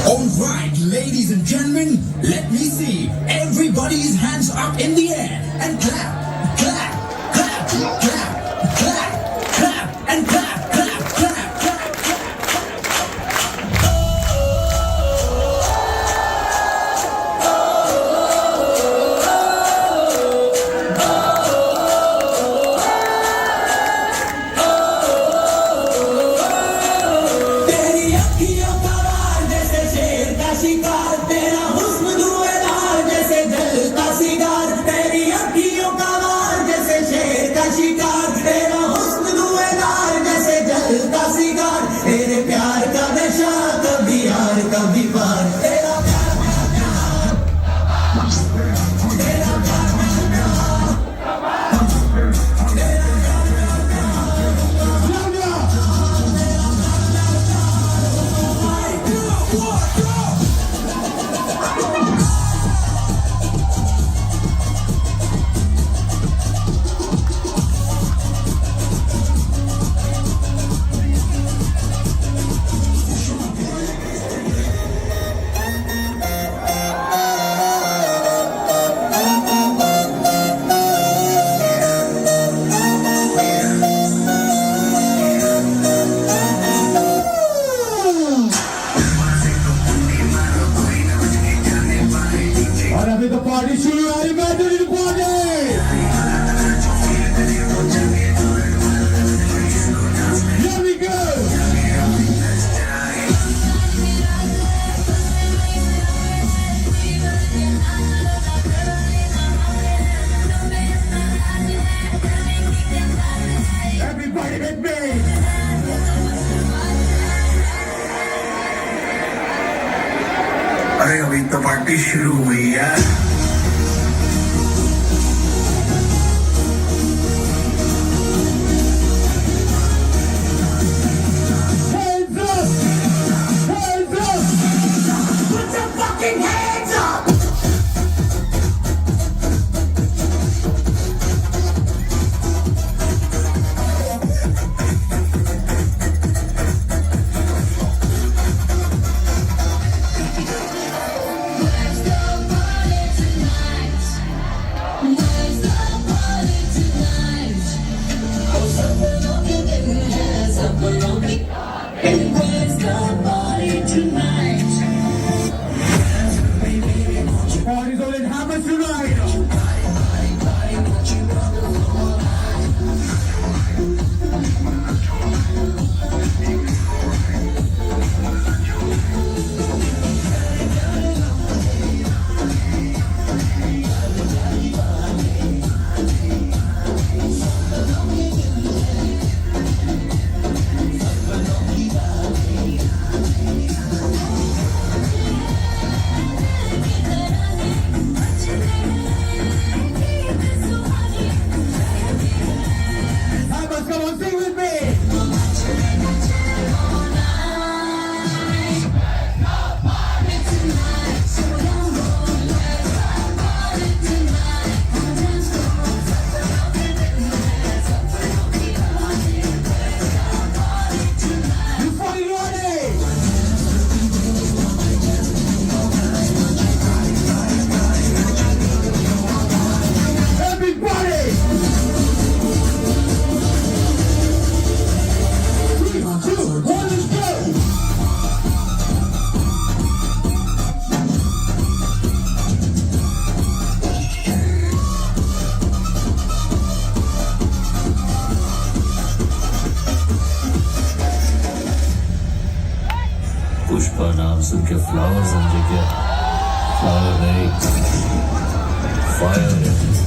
Alright, ladies and gentlemen, let me see everybody's hands up in the air and clap, clap, clap, clap, clap, clap, and clap, clap, clap, clap, शिकार तेरा हुस्न धुएंधार जैसे जलता cigar तेरी अखियों का वार जैसे शेर का शिकार तेरा हुस्न धुएंधार जैसे जलता सिगार तेरे प्यार का नशा कभी यार कभी पार तेरा और अभी तो पार्टी शुरू है imagine party Here we go Everybody with me अरे अभी तो पार्टी शुरू हुई है Hands up Hands up Put your fucking hands up Party's on in Hammer tonight Hammers, come on, sing with me You fucking ready? Everybody! 3, 2, 1, let's go! Pushpa नाम सुन के flower समझे क्या फ्लावर नहीं फायर है